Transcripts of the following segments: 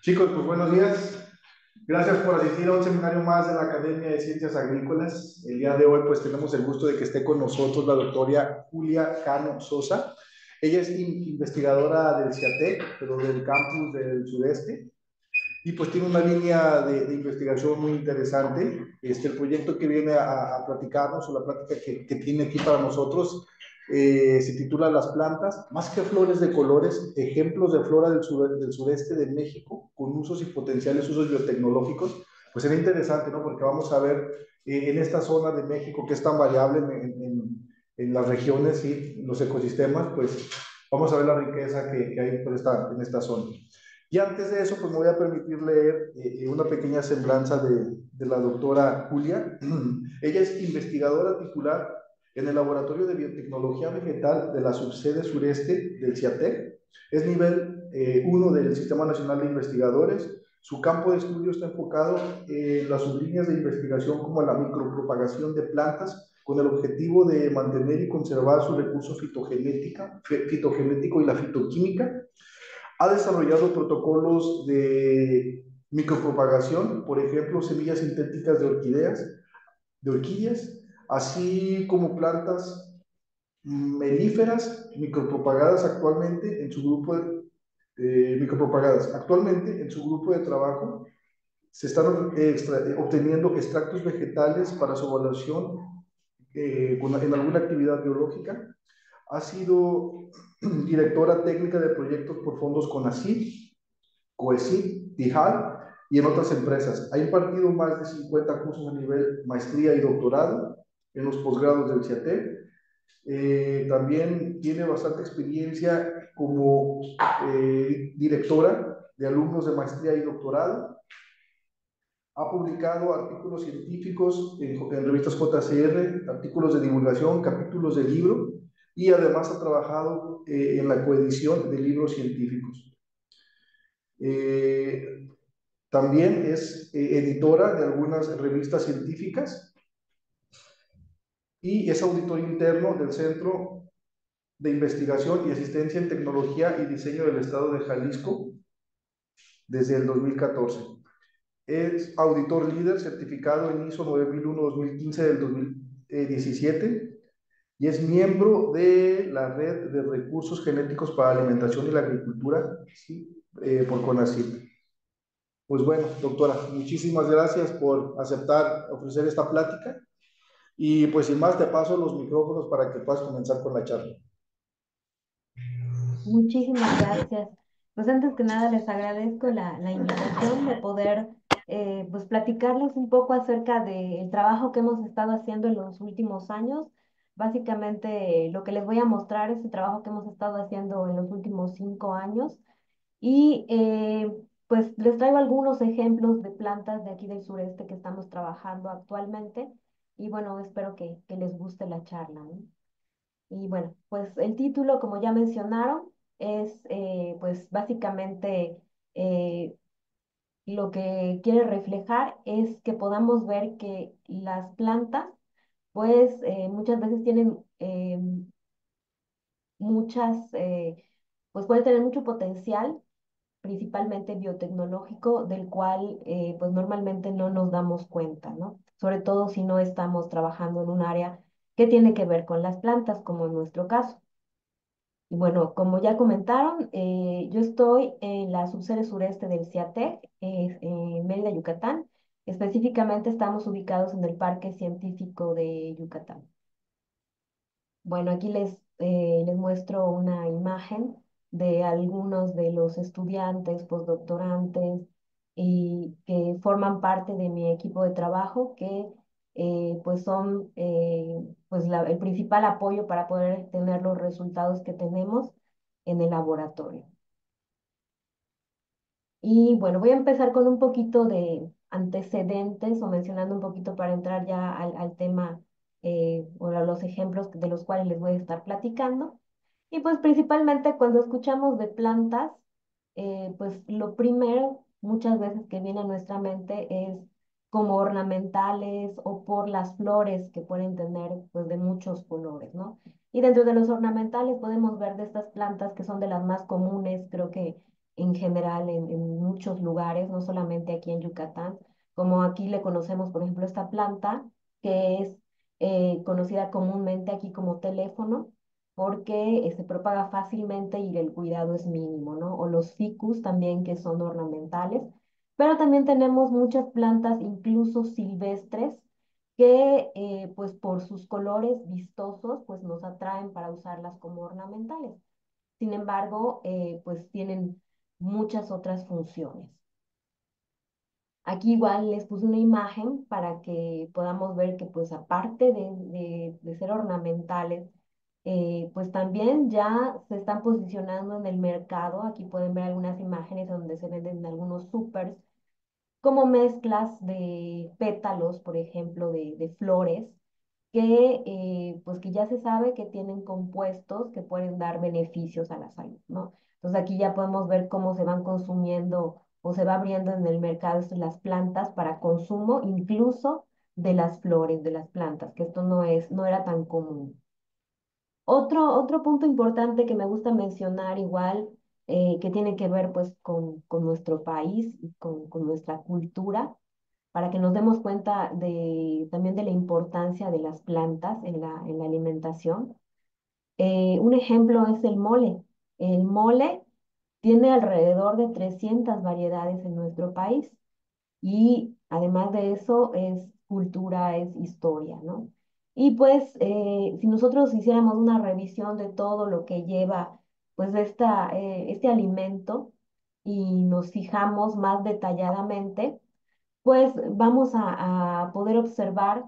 Chicos, pues buenos días. Gracias por asistir a un seminario más de la Academia de Ciencias Agrícolas. El día de hoy pues tenemos el gusto de que esté con nosotros la doctora Julia Cano Sosa. Ella es investigadora del CIATEC, pero del campus del sudeste, y pues tiene una línea de investigación muy interesante. El proyecto que viene a platicarnos, o la plática que tiene aquí para nosotros, se titula Las plantas, más que flores de colores, ejemplos de flora del sureste de México, con usos y potenciales usos biotecnológicos. Pues será interesante, ¿no? Porque vamos a ver en esta zona de México que es tan variable en las regiones y los ecosistemas, pues vamos a ver la riqueza que hay en esta zona. Y antes de eso, pues me voy a permitir leer una pequeña semblanza de la doctora Julia. Ella es investigadora titular en el Laboratorio de Biotecnología Vegetal de la subsede sureste del CIATEC. Es nivel 1 del Sistema Nacional de Investigadores. Su campo de estudio está enfocado en las sublíneas de investigación como la micropropagación de plantas con el objetivo de mantener y conservar su recurso fitogenético y la fitoquímica. Ha desarrollado protocolos de micropropagación, por ejemplo, semillas sintéticas de orquídeas, así como plantas melíferas micropropagadas actualmente en su grupo micropropagadas. Actualmente en su grupo de trabajo se están obteniendo extractos vegetales para su evaluación en alguna actividad biológica. Ha sido directora técnica de proyectos por fondos CONACYT, COECYT, TIJAL y en otras empresas. Ha impartido más de 50 cursos a nivel maestría y doctorado en los posgrados del CIATEC. También tiene bastante experiencia como directora de alumnos de maestría y doctorado. Ha publicado artículos científicos en revistas JCR, artículos de divulgación, capítulos de libro, y además ha trabajado en la coedición de libros científicos. Eh, También es editora de algunas revistas científicas y es auditor interno del Centro de Investigación y Asistencia en Tecnología y Diseño del Estado de Jalisco desde el 2014. Es auditor líder certificado en ISO 9001-2015 del 2017 y es miembro de la Red de Recursos Genéticos para la Alimentación y la Agricultura, ¿sí? Por CONACYT. Pues bueno, doctora, muchísimas gracias por aceptar ofrecer esta plática y pues sin más te paso los micrófonos para que puedas comenzar con la charla. Muchísimas gracias. Pues antes que nada les agradezco la invitación de poder pues platicarles un poco acerca del trabajo que hemos estado haciendo en los últimos años. Básicamente lo que les voy a mostrar es el trabajo que hemos estado haciendo en los últimos 5 años y pues les traigo algunos ejemplos de plantas de aquí del sureste que estamos trabajando actualmente y bueno, espero que les guste la charla, ¿no? Y bueno, pues el título, como ya mencionaron, es pues básicamente eh, lo que quiere reflejar es que podamos ver que las plantas pues muchas veces tienen pues pueden tener mucho potencial, principalmente biotecnológico, del cual pues normalmente no nos damos cuenta, ¿no? Sobre todo si no estamos trabajando en un área que tiene que ver con las plantas, como en nuestro caso. Y bueno, como ya comentaron, yo estoy en la subsede sureste del CIATEC, en Mérida, Yucatán. Específicamente estamos ubicados en el Parque Científico de Yucatán. Bueno, aquí les muestro una imagen de algunos de los estudiantes, postdoctorantes y que forman parte de mi equipo de trabajo, que pues son pues el principal apoyo para poder tener los resultados que tenemos en el laboratorio. Y bueno, voy a empezar con un poquito de antecedentes o mencionando un poquito para entrar ya al tema o a los ejemplos de los cuales les voy a estar platicando. Y pues principalmente cuando escuchamos de plantas, pues lo primero muchas veces que viene a nuestra mente es como ornamentales o por las flores que pueden tener pues de muchos colores, ¿no? Y dentro de los ornamentales podemos ver de estas plantas que son de las más comunes, creo que en general en muchos lugares, no solamente aquí en Yucatán, como aquí le conocemos, por ejemplo, esta planta que es conocida comúnmente aquí como teléfono, porque se propaga fácilmente y el cuidado es mínimo, ¿no? O los ficus también, que son ornamentales, pero también tenemos muchas plantas, incluso silvestres, que pues por sus colores vistosos, pues nos atraen para usarlas como ornamentales. Sin embargo, pues tienen muchas otras funciones. Aquí igual les puse una imagen para que podamos ver que pues aparte de ser ornamentales, pues también ya se están posicionando en el mercado. Aquí pueden ver algunas imágenes donde se venden en algunos supers como mezclas de pétalos, por ejemplo, de flores, que pues que ya se sabe que tienen compuestos que pueden dar beneficios a la salud, ¿no? Entonces aquí ya podemos ver cómo se van consumiendo o se va abriendo en el mercado las plantas para consumo, incluso de las flores de las plantas, que esto no era tan común. Otro punto importante que me gusta mencionar igual, que tiene que ver pues con nuestro país y con nuestra cultura, para que nos demos cuenta también de la importancia de las plantas en la alimentación. Un ejemplo es el mole. El mole tiene alrededor de 300 variedades en nuestro país. Y además de eso es cultura, es historia, ¿no? Y pues si nosotros hiciéramos una revisión de todo lo que lleva pues este alimento y nos fijamos más detalladamente, pues vamos a poder observar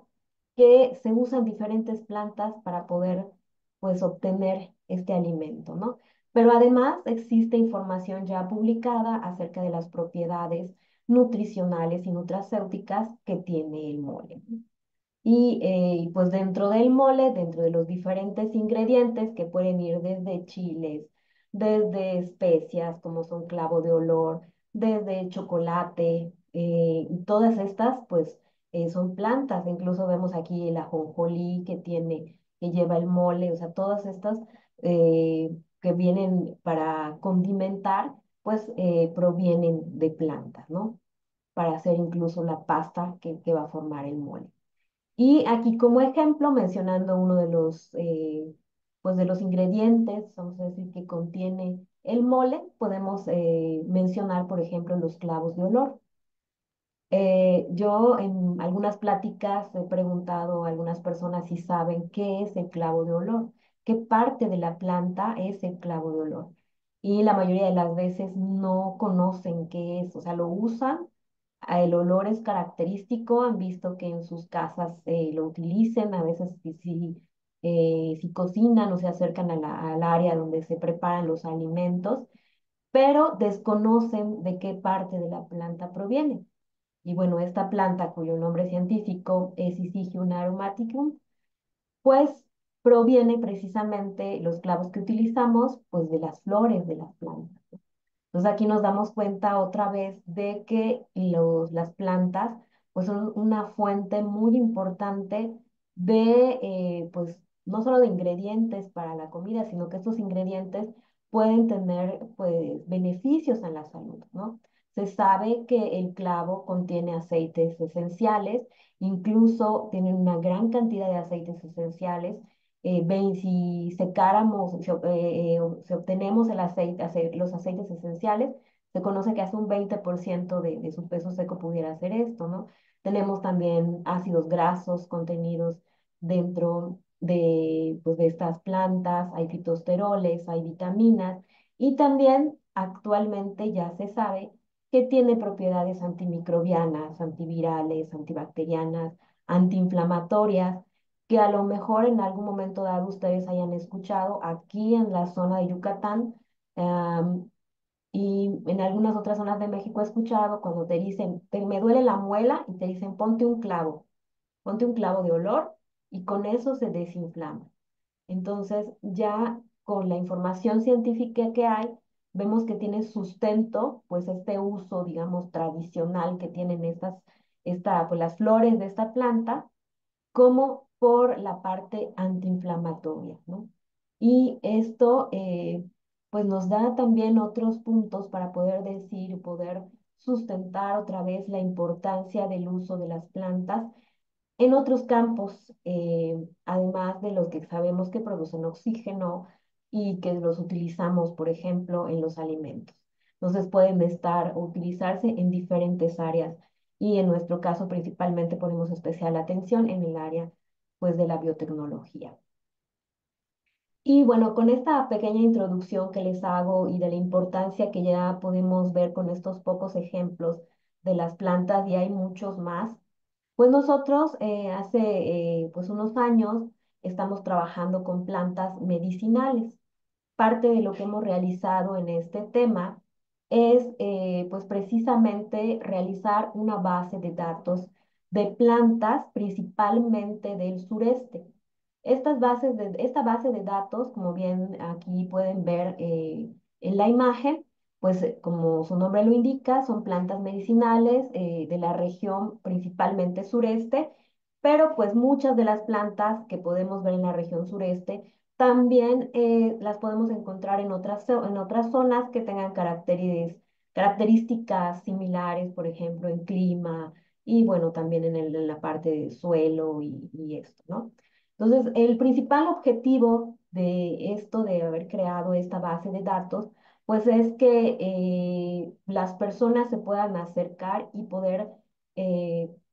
que se usan diferentes plantas para poder pues obtener este alimento, ¿no? Pero además existe información ya publicada acerca de las propiedades nutricionales y nutracéuticas que tiene el mole. Y pues dentro del mole, dentro de los diferentes ingredientes que pueden ir desde chiles, desde especias como son clavo de olor, desde chocolate, y todas estas pues son plantas. Incluso vemos aquí el ajonjolí que lleva el mole, o sea, todas estas que vienen para condimentar, pues provienen de plantas, ¿no? Para hacer incluso la pasta que va a formar el mole. Y aquí como ejemplo, mencionando uno pues de los ingredientes, vamos a decir, que contiene el mole, podemos mencionar, por ejemplo, los clavos de olor. Yo en algunas pláticas he preguntado a algunas personas si saben qué es el clavo de olor, qué parte de la planta es el clavo de olor. Y la mayoría de las veces no conocen qué es, o sea, lo usan, el olor es característico, han visto que en sus casas lo utilicen, a veces si cocinan o se acercan al área donde se preparan los alimentos, pero desconocen de qué parte de la planta proviene. Y bueno, esta planta, cuyo nombre científico es Syzygium aromaticum, pues proviene precisamente los clavos que utilizamos, pues de las flores de las plantas. Entonces aquí nos damos cuenta otra vez de que las plantas pues son una fuente muy importante de, pues no solo de ingredientes para la comida, sino que estos ingredientes pueden tener pues beneficios en la salud, ¿no? Se sabe que el clavo contiene aceites esenciales, incluso tiene una gran cantidad de aceites esenciales. Si secáramos, si obtenemos los aceites esenciales, se conoce que hace un 20% de su peso seco pudiera ser esto, ¿no? Tenemos también ácidos grasos contenidos dentro pues, de estas plantas, hay fitosteroles, hay vitaminas, y también actualmente ya se sabe que tiene propiedades antimicrobianas, antivirales, antibacterianas, antiinflamatorias, que a lo mejor en algún momento dado ustedes hayan escuchado aquí en la zona de Yucatán, y en algunas otras zonas de México he escuchado cuando te dicen, me duele la muela y te dicen, ponte un clavo de olor y con eso se desinflama. Entonces, ya con la información científica que hay, vemos que tiene sustento, pues este uso, digamos, tradicional que tienen pues las flores de esta planta, como por la parte antiinflamatoria, ¿no? Y esto pues nos da también otros puntos para poder decir, poder sustentar otra vez la importancia del uso de las plantas en otros campos, además de los que sabemos que producen oxígeno y que los utilizamos, por ejemplo, en los alimentos. Entonces pueden estar o utilizarse en diferentes áreas y en nuestro caso principalmente ponemos especial atención en el área pues de la biotecnología. Y bueno, con esta pequeña introducción que les hago y de la importancia que ya podemos ver con estos pocos ejemplos de las plantas, y hay muchos más, pues nosotros hace pues unos años estamos trabajando con plantas medicinales. Parte de lo que hemos realizado en este tema es pues precisamente realizar una base de datos de plantas, principalmente del sureste. Esta base de datos, como bien aquí pueden ver en la imagen, pues como su nombre lo indica, son plantas medicinales de la región principalmente sureste, pero pues muchas de las plantas que podemos ver en la región sureste también las podemos encontrar en otras zonas que tengan características similares, por ejemplo, en clima y bueno, también en la parte de suelo y esto, ¿no? Entonces, el principal objetivo de esto, de haber creado esta base de datos, pues es que las personas se puedan acercar y poder,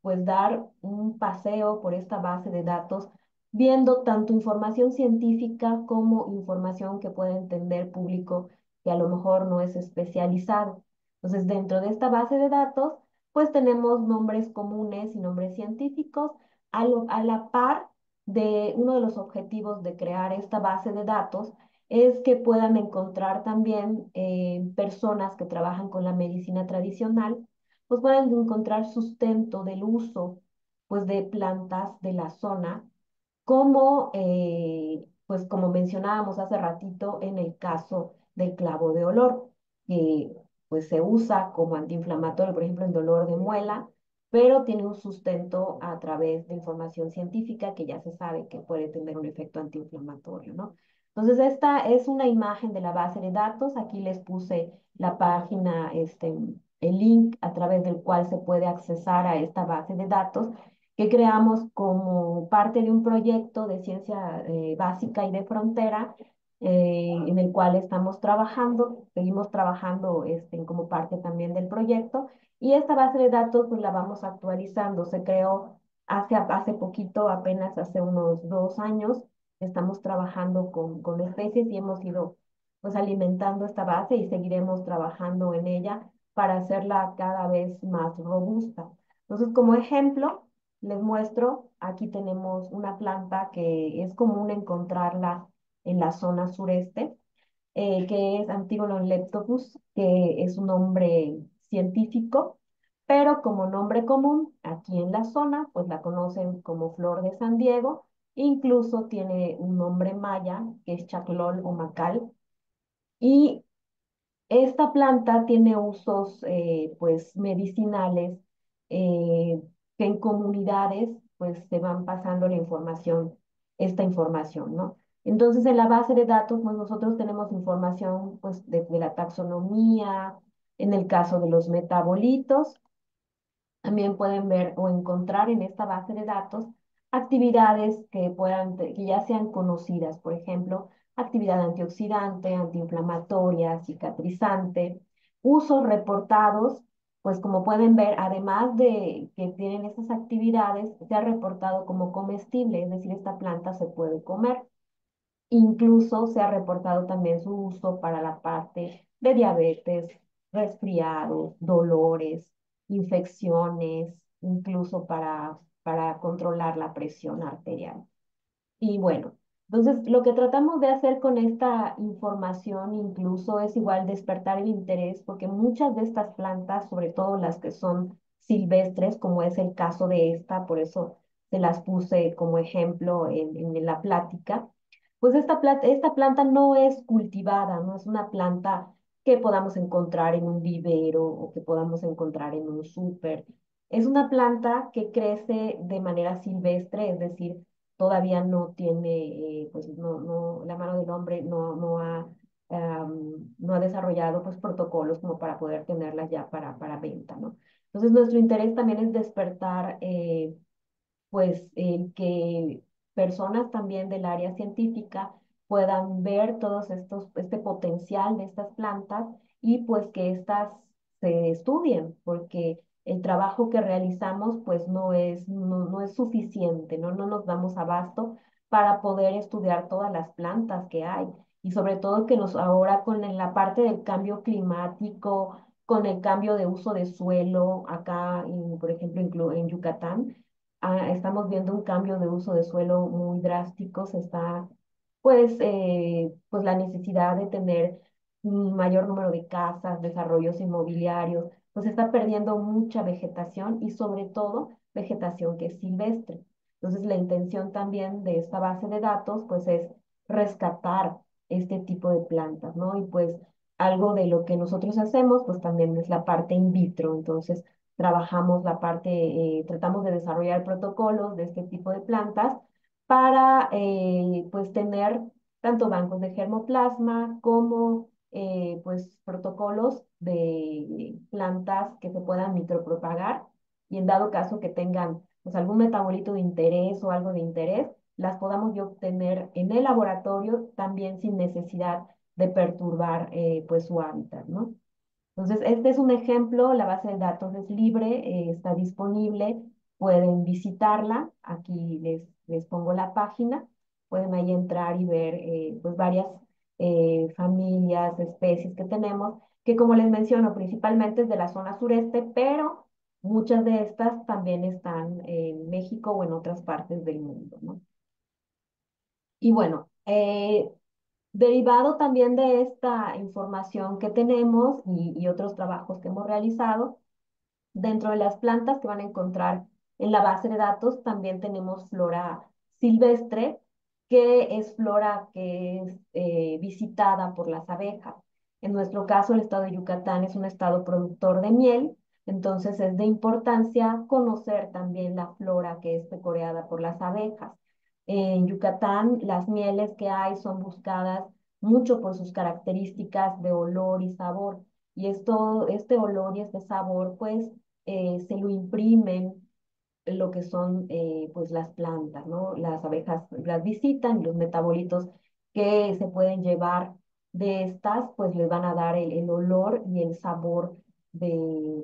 pues, dar un paseo por esta base de datos, viendo tanto información científica como información que pueda entender público que a lo mejor no es especializado. Entonces, dentro de esta base de datos, pues tenemos nombres comunes y nombres científicos a la par de uno de los objetivos de crear esta base de datos es que puedan encontrar también personas que trabajan con la medicina tradicional, pues puedan encontrar sustento del uso pues de plantas de la zona, como pues como mencionábamos hace ratito en el caso del clavo de olor, que pues se usa como antiinflamatorio, por ejemplo, en dolor de muela, pero tiene un sustento a través de información científica que ya se sabe que puede tener un efecto antiinflamatorio, ¿no? Entonces, esta es una imagen de la base de datos. Aquí les puse la página, el link a través del cual se puede accesar a esta base de datos que creamos como parte de un proyecto de ciencia básica y de frontera, en el cual estamos trabajando, seguimos trabajando como parte también del proyecto, y esta base de datos pues la vamos actualizando. Se creó hace poquito, apenas hace unos 2 años, estamos trabajando con especies y hemos ido pues alimentando esta base y seguiremos trabajando en ella para hacerla cada vez más robusta. Entonces, como ejemplo, les muestro, aquí tenemos una planta que es común encontrarla en la zona sureste, que es Antigonum leptopus, que es un nombre científico, pero como nombre común, aquí en la zona, pues la conocen como flor de San Diego, incluso tiene un nombre maya, que es chaclol o macal, y esta planta tiene usos pues medicinales eh, que en comunidades pues se van pasando esta información, ¿no? Entonces en la base de datos pues nosotros tenemos información pues de la taxonomía, en el caso de los metabolitos, también pueden ver o encontrar en esta base de datos actividades que ya sean conocidas, por ejemplo, actividad antioxidante, antiinflamatoria, cicatrizante, usos reportados, pues como pueden ver, además de que tienen estas actividades, se ha reportado como comestible, es decir, esta planta se puede comer. Incluso se ha reportado también su uso para la parte de diabetes, resfriados, dolores, infecciones, incluso para controlar la presión arterial. Y bueno, entonces lo que tratamos de hacer con esta información incluso es igual despertar el interés, porque muchas de estas plantas, sobre todo las que son silvestres, como es el caso de esta, por eso se las puse como ejemplo en la plática, pues esta planta no es cultivada, no es una planta que podamos encontrar en un vivero o que podamos encontrar en un súper. Es una planta que crece de manera silvestre, es decir, todavía no tiene, pues no, la mano del hombre no ha no ha desarrollado pues protocolos como para poder tenerlas ya para venta, ¿no? Entonces nuestro interés también es despertar pues que personas también del área científica puedan ver todos estos, este potencial de estas plantas y pues que éstas se estudien, porque el trabajo que realizamos pues no es suficiente, ¿no? No nos damos abasto para poder estudiar todas las plantas que hay. Y sobre todo que nos ahora con la parte del cambio climático, con el cambio de uso de suelo, acá, por ejemplo, en Yucatán, estamos viendo un cambio de uso de suelo muy drástico, se está, pues la necesidad de tener un mayor número de casas, desarrollos inmobiliarios, pues se está perdiendo mucha vegetación y sobre todo vegetación que es silvestre. Entonces, la intención también de esta base de datos, pues es rescatar este tipo de plantas, ¿no? Y pues algo de lo que nosotros hacemos, pues también es la parte in vitro, entonces trabajamos la parte, tratamos de desarrollar protocolos de este tipo de plantas para pues tener tanto bancos de germoplasma como pues protocolos de plantas que se puedan micropropagar y en dado caso que tengan pues algún metabolito de interés o algo de interés, las podamos yo obtener en el laboratorio también sin necesidad de perturbar pues su hábitat, ¿no? Entonces, este es un ejemplo, la base de datos es libre, está disponible, pueden visitarla, aquí les pongo la página, pueden ahí entrar y ver pues varias familias, especies que tenemos, que como les menciono, principalmente es de la zona sureste, pero muchas de estas también están en México o en otras partes del mundo, ¿no? Y bueno, derivado también de esta información que tenemos y otros trabajos que hemos realizado, dentro de las plantas que van a encontrar en la base de datos, también tenemos flora silvestre, que es flora que es visitada por las abejas. En nuestro caso, el estado de Yucatán es un estado productor de miel, entonces es de importancia conocer también la flora que es pecoreada por las abejas. En Yucatán, las mieles que hay son buscadas mucho por sus características de olor y sabor. Y este olor y este sabor, pues, se lo imprimen lo que son pues las plantas, ¿no? Las abejas las visitan y los metabolitos que se pueden llevar de estas, pues les van a dar el olor y el sabor de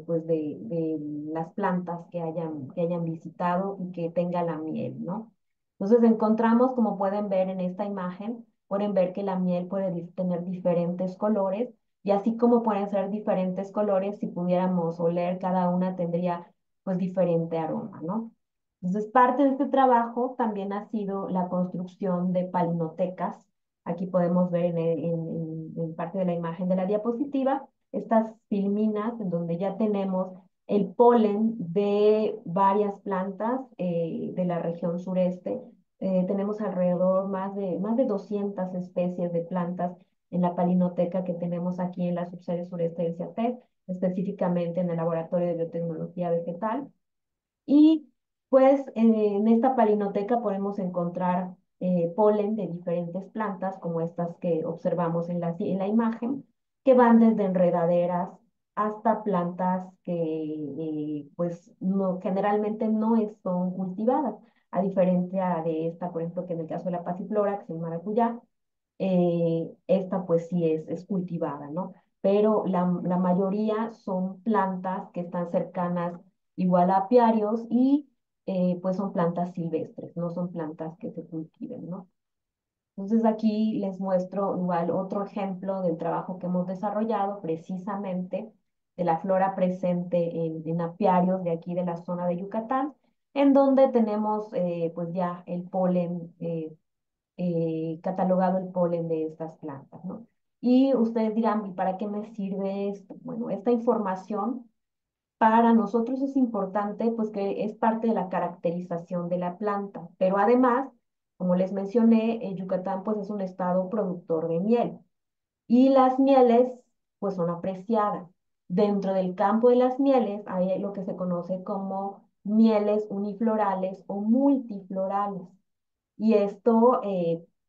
las plantas que hayan visitado y que tenga la miel, ¿no? Entonces encontramos, como pueden ver en esta imagen, pueden ver que la miel puede tener diferentes colores y así como pueden ser diferentes colores, si pudiéramos oler, cada una tendría pues diferente aroma, ¿no? Entonces, parte de este trabajo también ha sido la construcción de palinotecas. Aquí podemos ver en parte de la imagen de la diapositiva estas filminas en donde ya tenemos el polen de varias plantas de la región sureste. Tenemos alrededor más de 200 especies de plantas en la palinoteca que tenemos aquí en la subsede sureste del CIATEC, específicamente en el Laboratorio de Biotecnología Vegetal. Y pues en esta palinoteca podemos encontrar polen de diferentes plantas, como estas que observamos en la imagen, que van desde enredaderas hasta plantas que pues no, generalmente no son cultivadas, a diferencia de esta, por ejemplo, que en el caso de la pasiflora, que es el maracuyá, esta pues sí es cultivada, ¿no? Pero la mayoría son plantas que están cercanas igual a apiarios y pues son plantas silvestres, no son plantas que se cultiven, ¿no? Entonces aquí les muestro igual otro ejemplo del trabajo que hemos desarrollado precisamente de la flora presente en apiarios de aquí de la zona de Yucatán, en donde tenemos pues ya el polen catalogado el polen de estas plantas, ¿no? Y ustedes dirán, ¿y para qué me sirve esto? Bueno, esta información para nosotros es importante, pues que es parte de la caracterización de la planta, pero además, como les mencioné, Yucatán pues es un estado productor de miel y las mieles pues son apreciadas. Dentro del campo de las mieles hay lo que se conoce como mieles uniflorales o multiflorales. Y esto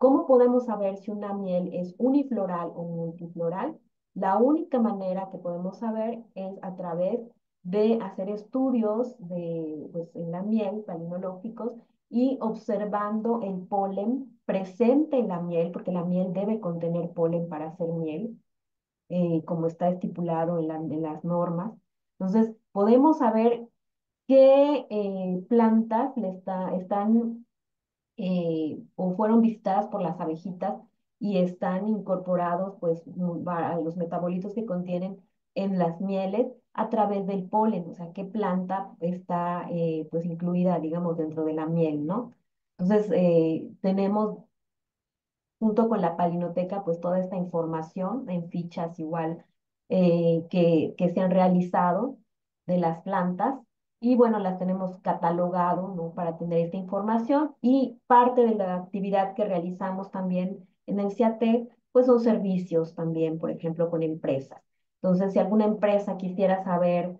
¿Cómo podemos saber si una miel es unifloral o multifloral? La única manera que podemos saber es a través de hacer estudios pues, en la miel, palinológicos, y observando el polen presente en la miel, porque la miel debe contener polen para hacer miel, como está estipulado en las normas. Entonces, podemos saber qué plantas están o fueron visitadas por las abejitas y están incorporados pues a los metabolitos que contienen en las mieles a través del polen, o sea, qué planta está pues incluida, digamos, dentro de la miel, ¿no? Entonces, tenemos junto con la palinoteca, pues toda esta información en fichas igual que se han realizado de las plantas y bueno, las tenemos catalogado, ¿no? Para tener esta información y parte de la actividad que realizamos también en el CIATEC, pues son servicios también, por ejemplo, con empresas. Entonces, si alguna empresa quisiera saber,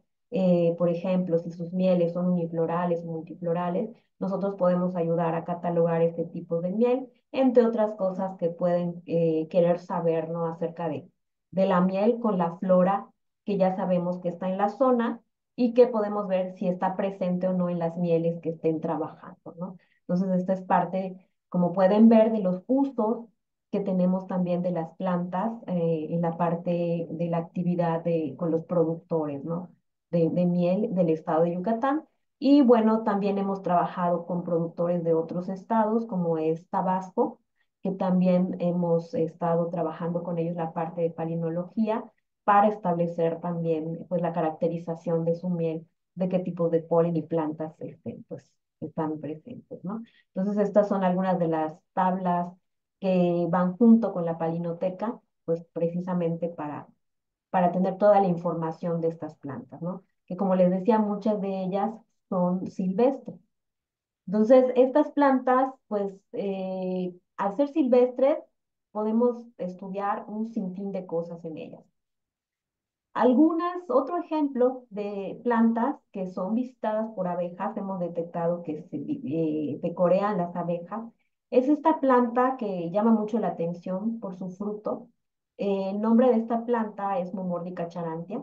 por ejemplo, si sus mieles son uniflorales o multiflorales, nosotros podemos ayudar a catalogar este tipo de miel entre otras cosas que pueden querer saber, ¿no? Acerca de la miel con la flora que ya sabemos que está en la zona y que podemos ver si está presente o no en las mieles que estén trabajando, ¿no? Entonces, esta es parte, como pueden ver, de los usos que tenemos también de las plantas en la parte de la actividad con los productores, ¿no? De miel del estado de Yucatán. Y bueno, también hemos trabajado con productores de otros estados, como es Tabasco, que también hemos estado trabajando con ellos la parte de palinología para establecer también pues, la caracterización de su miel, de qué tipo de polen y plantas pues, están presentes, ¿no? Entonces, estas son algunas de las tablas que van junto con la palinoteca, pues precisamente para tener toda la información de estas plantas, ¿no? Que como les decía, muchas de ellas son silvestres. Entonces, estas plantas, pues, al ser silvestres, podemos estudiar un sinfín de cosas en ellas. Otro ejemplo de plantas que son visitadas por abejas, hemos detectado que se pecorean las abejas, es esta planta que llama mucho la atención por su fruto. El nombre de esta planta es Momordica charantia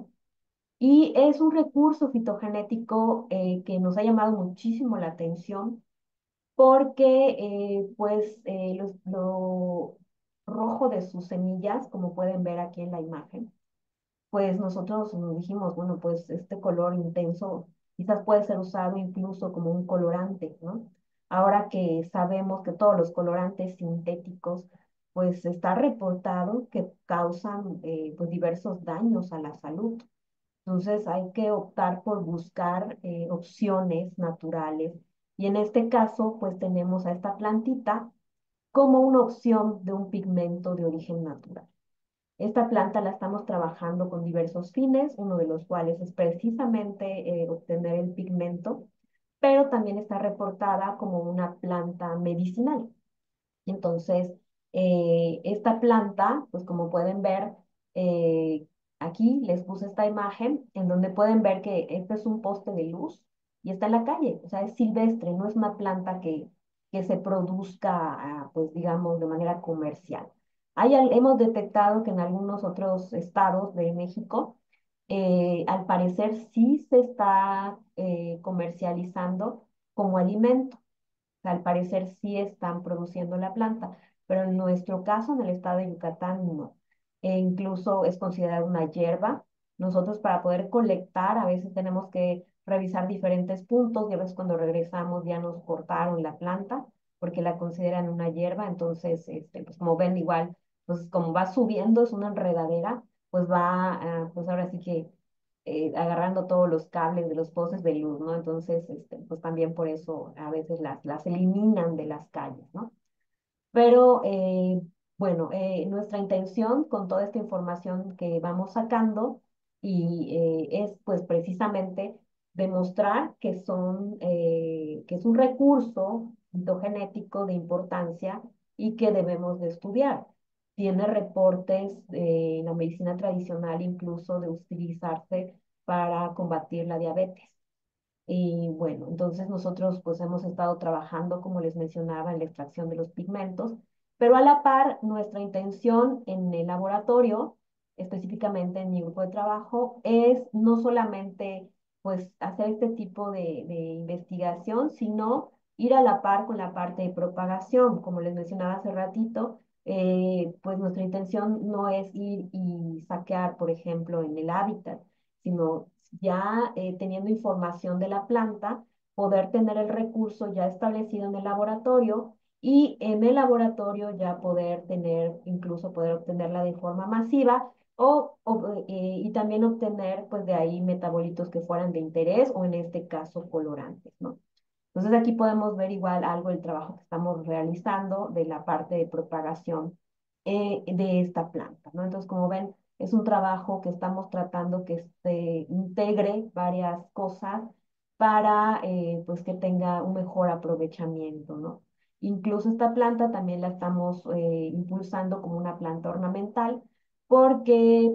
y es un recurso fitogenético que nos ha llamado muchísimo la atención porque pues lo rojo de sus semillas, como pueden ver aquí en la imagen, pues nosotros nos dijimos, bueno, pues este color intenso quizás puede ser usado incluso como un colorante, ¿no? Ahora que sabemos que todos los colorantes sintéticos, pues está reportado que causan pues diversos daños a la salud. Entonces hay que optar por buscar opciones naturales y en este caso pues tenemos a esta plantita como una opción de un pigmento de origen natural. Esta planta la estamos trabajando con diversos fines, uno de los cuales es precisamente obtener el pigmento, pero también está reportada como una planta medicinal. Entonces, esta planta, pues como pueden ver, eh, aquí les puse esta imagen en donde pueden ver que este es un poste de luz y está en la calle, o sea, es silvestre, no es una planta que se produzca, pues digamos, de manera comercial. Hemos detectado que en algunos otros estados de México, al parecer sí se está comercializando como alimento. Al parecer sí están produciendo la planta, pero en nuestro caso, en el estado de Yucatán, no. E incluso es considerada una hierba. Nosotros para poder colectar a veces tenemos que revisar diferentes puntos y a veces cuando regresamos ya nos cortaron la planta porque la consideran una hierba. Entonces, pues como ven igual, pues como va subiendo, es una enredadera, pues va, pues ahora sí que agarrando todos los cables de los postes de luz, ¿no? Entonces, pues también por eso a veces las eliminan de las calles, ¿no? Pero bueno, nuestra intención con toda esta información que vamos sacando y es pues precisamente demostrar que es un recurso fitogenético de importancia y que debemos de estudiar. Tiene reportes en la medicina tradicional incluso de utilizarse para combatir la diabetes. Y bueno, entonces nosotros pues hemos estado trabajando, como les mencionaba, en la extracción de los pigmentos Pero a la par, nuestra intención en el laboratorio, específicamente en mi grupo de trabajo, es no solamente pues hacer este tipo de investigación, sino ir a la par con la parte de propagación. Como les mencionaba hace ratito, pues nuestra intención no es ir y saquear, por ejemplo, en el hábitat, sino ya teniendo información de la planta, poder tener el recurso ya establecido en el laboratorio y en el laboratorio ya poder tener, incluso poder obtenerla de forma masiva y también obtener pues de ahí metabolitos que fueran de interés o en este caso colorantes, ¿no? Entonces aquí podemos ver igual algo del trabajo que estamos realizando de la parte de propagación de esta planta, ¿no? Entonces, como ven, es un trabajo que estamos tratando que se integre varias cosas para pues que tenga un mejor aprovechamiento, ¿no? Incluso esta planta también la estamos impulsando como una planta ornamental porque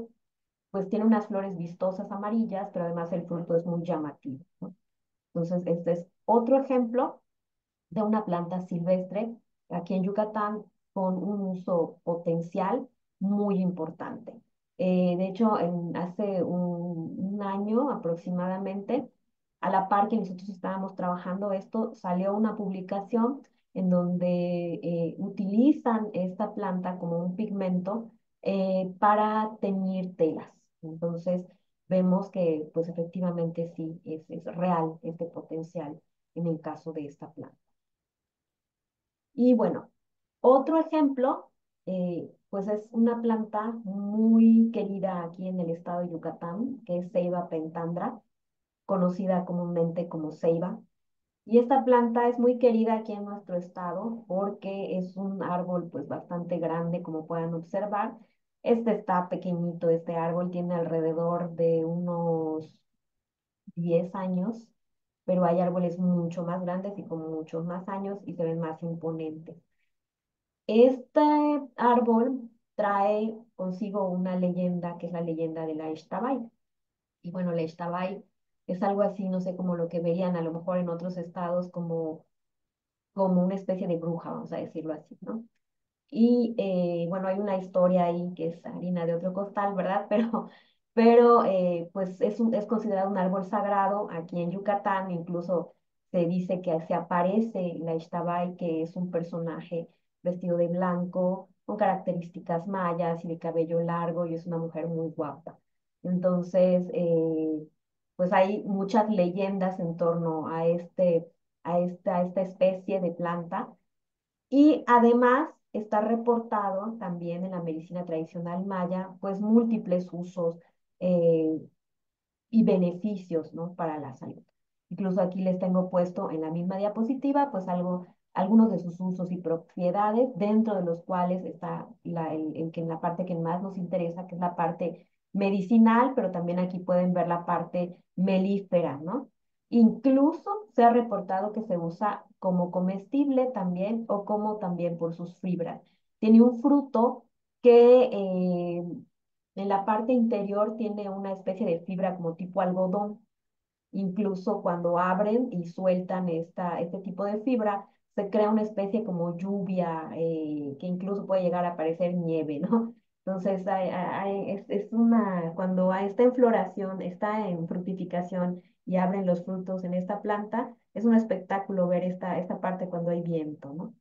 pues tiene unas flores vistosas amarillas, pero además el fruto es muy llamativo, ¿no? Entonces, este es otro ejemplo de una planta silvestre aquí en Yucatán con un uso potencial muy importante. De hecho, hace un año aproximadamente, a la par que nosotros estábamos trabajando esto, salió una publicación en donde utilizan esta planta como un pigmento para teñir telas. Entonces, vemos que pues efectivamente sí, es real este potencial en el caso de esta planta. Y bueno, otro ejemplo, pues es una planta muy querida aquí en el estado de Yucatán, que es Ceiba pentandra, conocida comúnmente como ceiba. Y esta planta es muy querida aquí en nuestro estado porque es un árbol pues bastante grande, como pueden observar. Este está pequeñito, este árbol tiene alrededor de unos 10 años, pero hay árboles mucho más grandes y con muchos más años y se ven más imponentes. Este árbol trae consigo una leyenda que es la leyenda de la Ixtabay. Y bueno, la Ixtabay es algo así, no sé, como lo que verían a lo mejor en otros estados como una especie de bruja, vamos a decirlo así, ¿no? Y bueno, hay una historia ahí que es harina de otro costal, ¿verdad? Pero pues es considerado un árbol sagrado aquí en Yucatán, incluso se dice que se aparece la Ixtabay, que es un personaje vestido de blanco, con características mayas y de cabello largo, y es una mujer muy guapa. Entonces, pues hay muchas leyendas en torno a esta especie de planta y además está reportado también en la medicina tradicional maya, pues múltiples usos eh, y beneficios, ¿no? Para la salud. Incluso aquí les tengo puesto en la misma diapositiva, pues algunos de sus usos y propiedades, dentro de los cuales está que en la parte que más nos interesa, que es la parte medicinal, pero también aquí pueden ver la parte melífera, ¿no? Incluso se ha reportado que se usa como comestible también o como también por sus fibras. Tiene un fruto que en la parte interior tiene una especie de fibra como tipo algodón. Incluso cuando abren y sueltan este tipo de fibra, se crea una especie como lluvia que incluso puede llegar a parecer nieve, ¿no? Entonces, cuando está en floración, está en fructificación y abren los frutos en esta planta, es un espectáculo ver esta parte cuando hay viento, ¿no?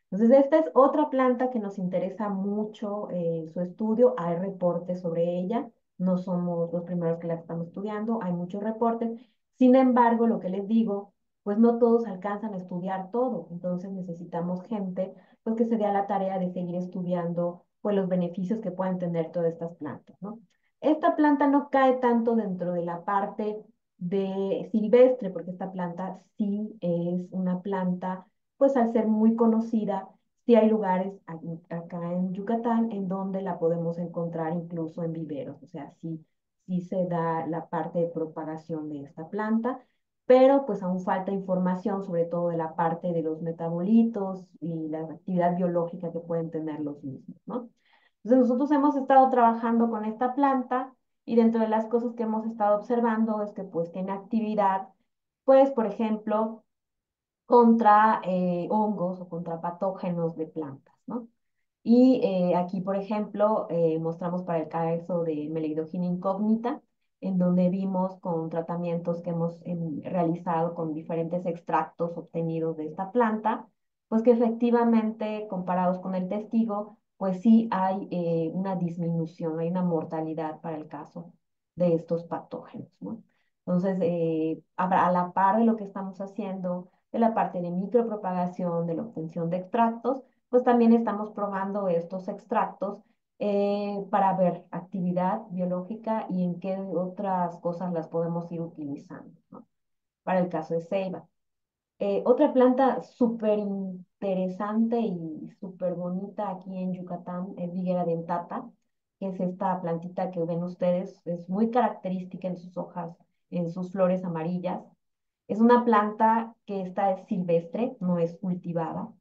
Entonces, esta es otra planta que nos interesa mucho su estudio. Hay reportes sobre ella. No somos los primeros que la estamos estudiando. Hay muchos reportes. Sin embargo, lo que les digo, pues no todos alcanzan a estudiar todo. Entonces, necesitamos gente pues que se dé a la tarea de seguir estudiando pues los beneficios que pueden tener todas estas plantas, ¿no? Esta planta no cae tanto dentro de la parte de silvestre, porque esta planta sí es una planta pues al ser muy conocida, sí hay lugares acá en Yucatán en donde la podemos encontrar incluso en viveros, o sea, sí se da la parte de propagación de esta planta, pero pues aún falta información, sobre todo de la parte de los metabolitos y la actividad biológica que pueden tener los mismos, ¿no? Entonces nosotros hemos estado trabajando con esta planta y dentro de las cosas que hemos estado observando es que pues tiene actividad, pues por ejemplo, contra hongos o contra patógenos de plantas, ¿no? Y aquí, por ejemplo, mostramos para el caso de Meleidogyna incógnita, en donde vimos con tratamientos que hemos realizado con diferentes extractos obtenidos de esta planta, pues que efectivamente, comparados con el testigo, pues sí hay una disminución, hay una mortalidad para el caso de estos patógenos, ¿no? Entonces, a la par de lo que estamos haciendo, de la parte de micropropagación, de la obtención de extractos, pues también estamos probando estos extractos para ver actividad biológica y en qué otras cosas las podemos ir utilizando, ¿no? Para el caso de ceiba. Otra planta súper interesante y súper bonita aquí en Yucatán es Viguera dentata, que es esta plantita que ven ustedes, es muy característica en sus hojas, en sus flores amarillas. Es una planta que está silvestre, no es cultivada.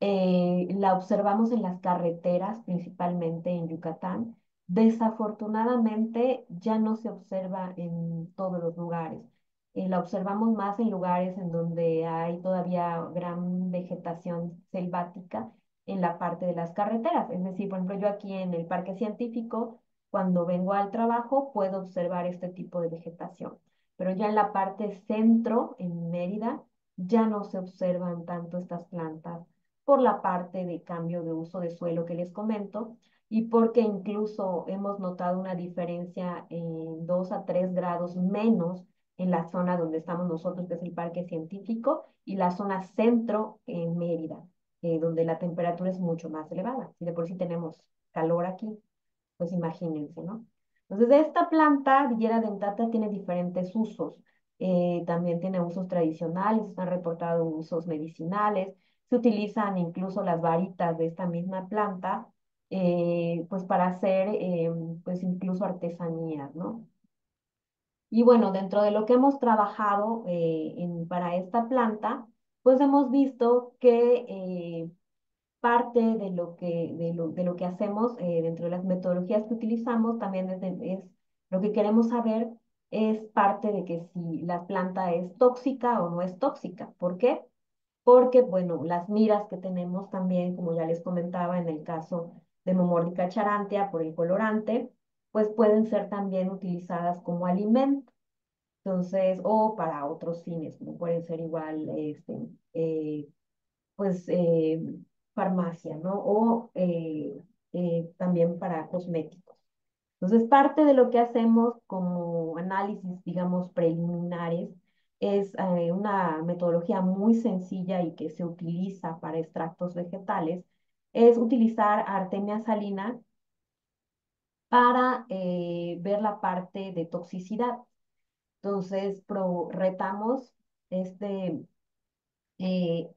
La observamos en las carreteras, principalmente en Yucatán. Desafortunadamente ya no se observa en todos los lugares. La observamos más en lugares en donde hay todavía gran vegetación selvática en la parte de las carreteras. Es decir, por ejemplo, yo aquí en el Parque Científico, cuando vengo al trabajo, puedo observar este tipo de vegetación. Pero ya en la parte centro, en Mérida, ya no se observan tanto estas plantas por la parte de cambio de uso de suelo que les comento y porque incluso hemos notado una diferencia en 2 a 3 grados menos en la zona donde estamos nosotros, que es el Parque Científico, y la zona centro en Mérida, donde la temperatura es mucho más elevada. Si de por sí tenemos calor aquí, pues imagínense, ¿no? Entonces, esta planta, Villera dentata, tiene diferentes usos. También tiene usos tradicionales, están reportados usos medicinales, se utilizan incluso las varitas de esta misma planta, pues para hacer, pues incluso artesanías, ¿no? Y bueno, dentro de lo que hemos trabajado para esta planta, pues hemos visto que parte de lo que hacemos dentro de las metodologías que utilizamos también es lo que queremos saber es parte de que si la planta es tóxica o no es tóxica. ¿Por qué? Porque, bueno, las miras que tenemos también, como ya les comentaba en el caso de Momordica charantea por el colorante, pues pueden ser también utilizadas como alimento. Entonces, o para otros fines, como pueden ser igual, eh, pues, farmacia, ¿no? O también para cosméticos. Entonces, parte de lo que hacemos como análisis, digamos, preliminares, es una metodología muy sencilla y que se utiliza para extractos vegetales, es utilizar artemia salina para ver la parte de toxicidad. Entonces, retamos este eh,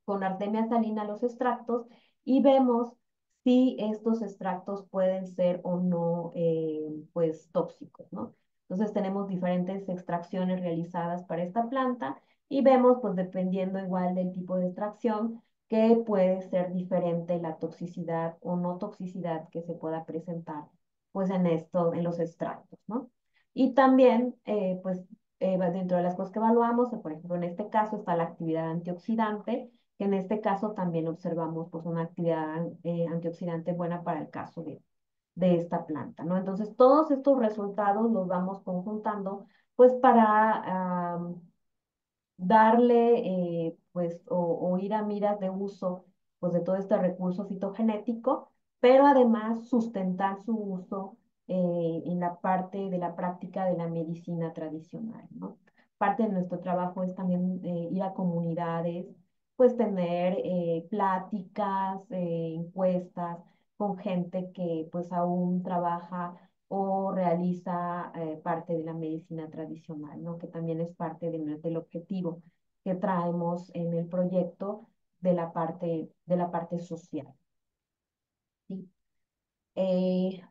con artemia salina los extractos y vemos si estos extractos pueden ser o no, pues, tóxicos, ¿no? Entonces tenemos diferentes extracciones realizadas para esta planta y vemos, pues, dependiendo igual del tipo de extracción, que puede ser diferente la toxicidad o no toxicidad que se pueda presentar, pues, en los extractos, ¿no? Y también, pues, dentro de las cosas que evaluamos, por ejemplo, en este caso está la actividad antioxidante, que en este caso también observamos pues una actividad antioxidante buena para el caso de esta planta, ¿no? Entonces, todos estos resultados los vamos conjuntando pues para darle, pues, o ir a miras de uso, pues, de todo este recurso fitogenético, pero además sustentar su uso en la parte de la práctica de la medicina tradicional, ¿no? Parte de nuestro trabajo es también ir a comunidades, pues tener pláticas, encuestas con gente que pues aún trabaja o realiza parte de la medicina tradicional, ¿no? Que también es parte del objetivo que traemos en el proyecto de la parte social. ¿Sí? Eh,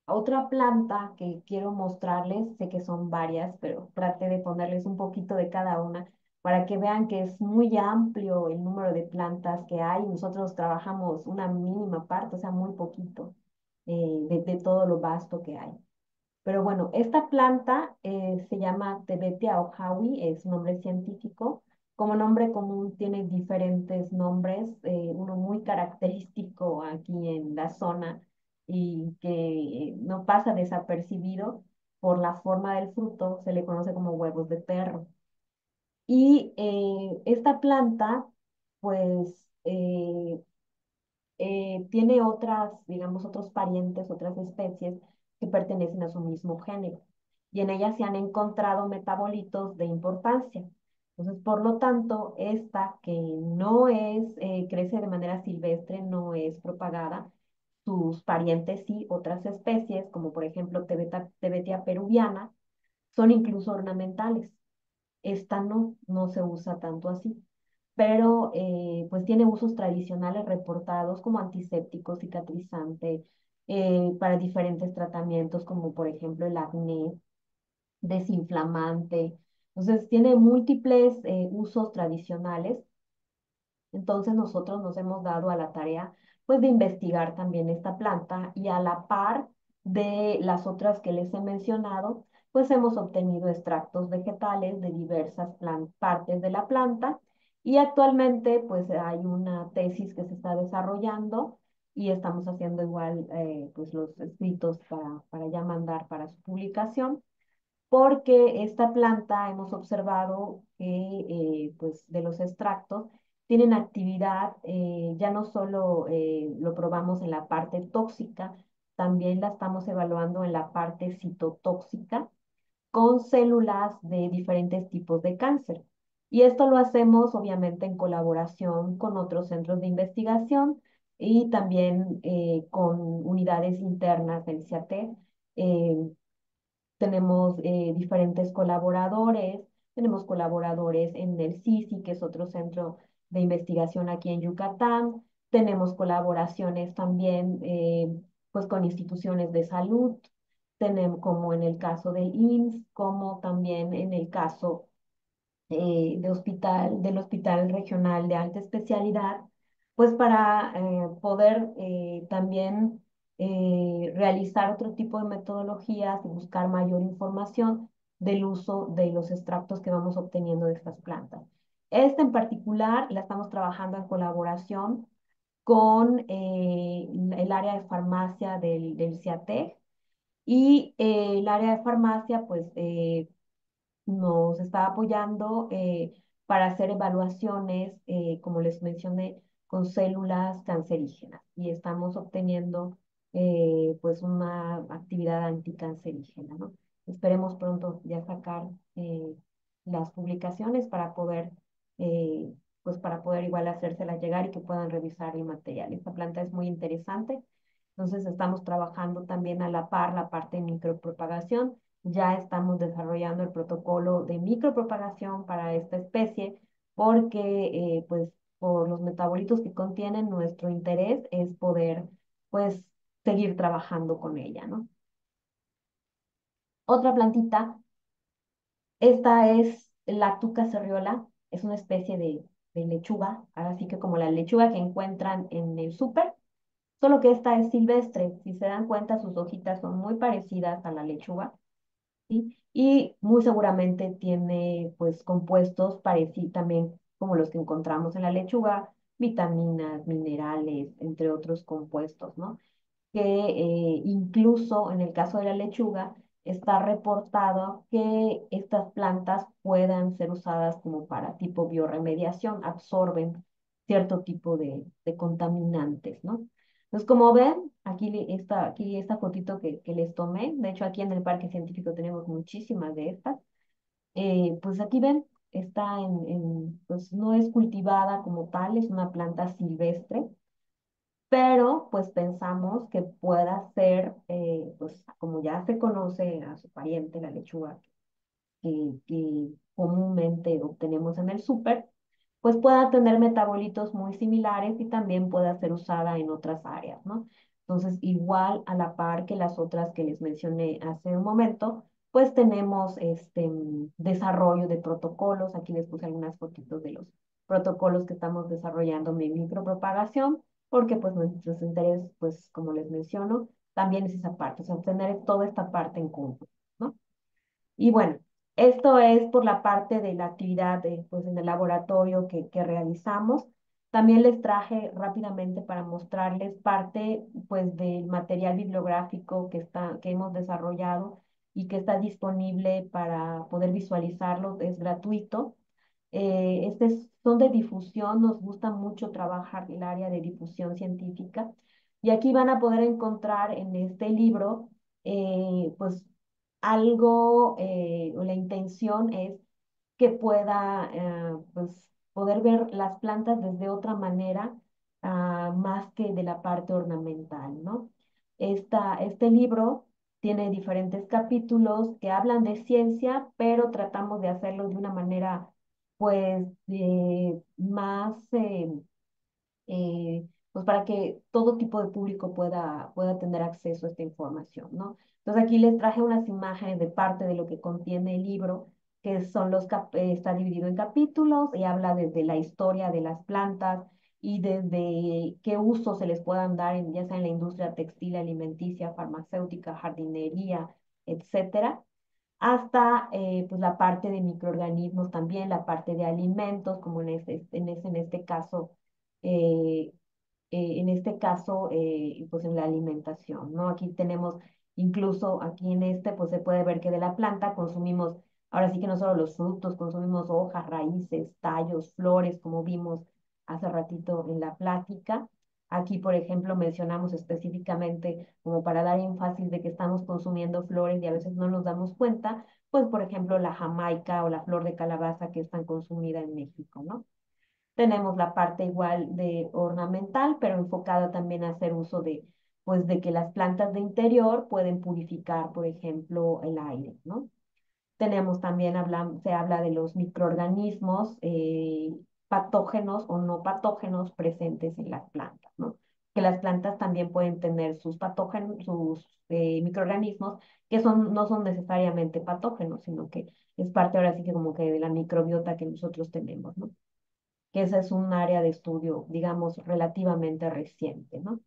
Otra planta que quiero mostrarles, sé que son varias, pero traté de ponerles un poquito de cada una para que vean que es muy amplio el número de plantas que hay. Nosotros trabajamos una mínima parte, o sea, muy poquito de todo lo vasto que hay. Pero bueno, esta planta se llama Tebetea ojawi, es su nombre científico, como nombre común tiene diferentes nombres, uno muy característico aquí en la zona y que no pasa desapercibido por la forma del fruto, se le conoce como huevos de perro. Y esta planta, pues, tiene otras, digamos, otros parientes, otras especies que pertenecen a su mismo género. Y en ellas se han encontrado metabolitos de importancia. Entonces, por lo tanto, esta que no es, crece de manera silvestre, no es propagada, sus parientes sí, otras especies, como por ejemplo Tebetia peruviana, son incluso ornamentales. Esta no se usa tanto así, pero pues tiene usos tradicionales reportados como antiséptico, cicatrizante, para diferentes tratamientos como por ejemplo el acné, desinflamante. Entonces tiene múltiples usos tradicionales. Entonces nosotros nos hemos dado a la tarea pues de investigar también esta planta y a la par de las otras que les he mencionado, pues hemos obtenido extractos vegetales de diversas partes de la planta y actualmente pues hay una tesis que se está desarrollando y estamos haciendo igual pues los escritos para ya mandar para su publicación porque esta planta hemos observado que pues de los extractos tienen actividad, ya no solo lo probamos en la parte tóxica, también la estamos evaluando en la parte citotóxica con células de diferentes tipos de cáncer. Y esto lo hacemos obviamente en colaboración con otros centros de investigación y también con unidades internas del CIATE. Tenemos diferentes colaboradores, tenemos colaboradores en el CICI, que es otro centro de investigación aquí en Yucatán, tenemos colaboraciones también pues con instituciones de salud, tenemos como en el caso del IMSS, como también en el caso del Hospital Regional de Alta Especialidad, pues para poder también realizar otro tipo de metodologías y buscar mayor información del uso de los extractos que vamos obteniendo de estas plantas. Esta en particular la estamos trabajando en colaboración con el área de farmacia del CIATEC y el área de farmacia pues nos está apoyando para hacer evaluaciones, como les mencioné, con células cancerígenas y estamos obteniendo pues una actividad anticancerígena, ¿no? Esperemos pronto ya sacar las publicaciones para poder, eh, pues para poder igual hacérselas llegar y que puedan revisar el material. Esta planta es muy interesante, entonces estamos trabajando también a la par la parte de micropropagación, ya estamos desarrollando el protocolo de micropropagación para esta especie porque pues por los metabolitos que contienen nuestro interés es poder pues seguir trabajando con ella, ¿no? Otra plantita, esta es Lactuca cerriola, es una especie de lechuga, así que como la lechuga que encuentran en el súper, solo que esta es silvestre, si se dan cuenta sus hojitas son muy parecidas a la lechuga. ¿Sí? Y muy seguramente tiene pues compuestos parecidos también como los que encontramos en la lechuga, vitaminas, minerales, entre otros compuestos, ¿no? Que incluso en el caso de la lechuga está reportado que estas plantas puedan ser usadas como para tipo bioremediación, absorben cierto tipo de contaminantes, ¿no? Entonces, como ven, aquí esta fotito que les tomé, de hecho aquí en el Parque Científico tenemos muchísimas de estas, pues aquí ven, está pues no es cultivada como tal, es una planta silvestre, pero pues pensamos que pueda ser, pues como ya se conoce a su pariente, la lechuga, que comúnmente obtenemos en el súper, pues pueda tener metabolitos muy similares y también pueda ser usada en otras áreas, ¿no? Entonces, igual a la par que las otras que les mencioné hace un momento, pues tenemos este desarrollo de protocolos. Aquí les puse algunas fotitos de los protocolos que estamos desarrollando en micropropagación, porque pues nuestros intereses, pues como les menciono, también es esa parte, o sea, tener toda esta parte en conjunto, ¿no? Y bueno, Esto es por la parte de la actividad pues, en el laboratorio que realizamos. También les traje rápidamente para mostrarles parte pues, del material bibliográfico que hemos desarrollado y que está disponible para poder visualizarlo. Es gratuito. Son de difusión, nos gusta mucho trabajar el área de difusión científica. Y aquí van a poder encontrar en este libro pues algo, o la intención es que pueda pues, poder ver las plantas desde otra manera, más que de la parte ornamental, ¿no? Este libro tiene diferentes capítulos que hablan de ciencia, pero tratamos de hacerlo de una manera pues más pues para que todo tipo de público pueda tener acceso a esta información, ¿no? Entonces aquí les traje unas imágenes de parte de lo que contiene el libro, que son está dividido en capítulos y habla desde la historia de las plantas y desde qué usos se les puedan dar, ya sea en la industria textil, alimenticia, farmacéutica, jardinería, etcétera, hasta pues la parte de microorganismos también, la parte de alimentos, como en este caso eh, pues en la alimentación, ¿no? Aquí tenemos, incluso aquí en pues se puede ver que de la planta consumimos, ahora sí que no solo los frutos, consumimos hojas, raíces, tallos, flores, como vimos hace ratito en la plática. Aquí, por ejemplo, mencionamos específicamente, como para dar énfasis de que estamos consumiendo flores y a veces no nos damos cuenta, pues, por ejemplo, la jamaica o la flor de calabaza que es tan consumida en México, ¿no? Tenemos la parte igual de ornamental, pero enfocada también a hacer uso pues, de que las plantas de interior pueden purificar, por ejemplo, el aire, ¿no? Tenemos también, se habla de los microorganismos patógenos o no patógenos presentes en las plantas, ¿no? Que las plantas también pueden tener sus patógenos, sus microorganismos, que no son necesariamente patógenos, sino que es parte ahora sí que como que de la microbiota que nosotros tenemos, ¿no? Que esa es un área de estudio, digamos, relativamente reciente, ¿no?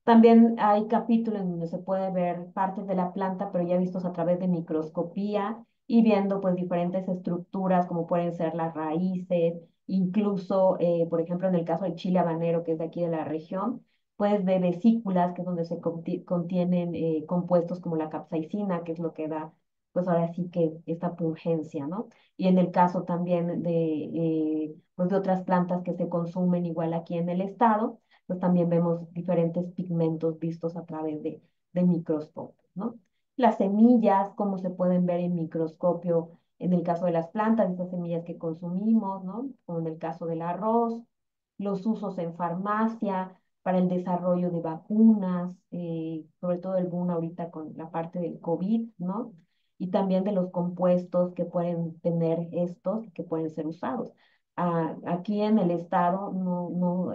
También hay capítulos en donde se puede ver partes de la planta, pero ya vistos a través de microscopía y viendo pues diferentes estructuras como pueden ser las raíces, incluso, por ejemplo, en el caso del chile habanero, que es de aquí de la región, pues de vesículas, que es donde se contienen compuestos como la capsaicina, que es lo que da, pues ahora sí que esta pungencia, ¿no? Y en el caso también pues de otras plantas que se consumen igual aquí en el estado, pues también vemos diferentes pigmentos vistos a través de microscopios, ¿no? Las semillas, cómo se pueden ver en microscopio en el caso de las plantas, estas semillas que consumimos, ¿no? Como en el caso del arroz, los usos en farmacia para el desarrollo de vacunas, sobre todo el boom ahorita con la parte del COVID, ¿no? Y también de los compuestos que pueden tener estos y que pueden ser usados. Aquí en el estado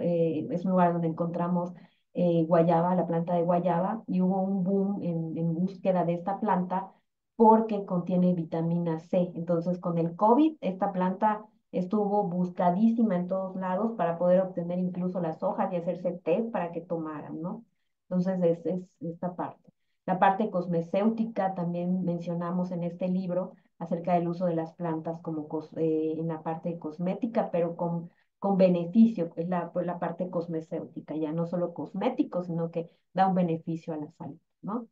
es un lugar donde encontramos guayaba, la planta de guayaba, y hubo un boom en búsqueda de esta planta porque contiene vitamina C. Entonces, con el COVID, esta planta estuvo buscadísima en todos lados para poder obtener incluso las hojas y hacerse test para que tomaran, ¿no? Entonces, es esta parte. La parte cosmecéutica también mencionamos en este libro acerca del uso de las plantas como en la parte cosmética, pero con beneficio, es pues la parte cosmecéutica, ya no solo cosmético, sino que da un beneficio a la salud, ¿no?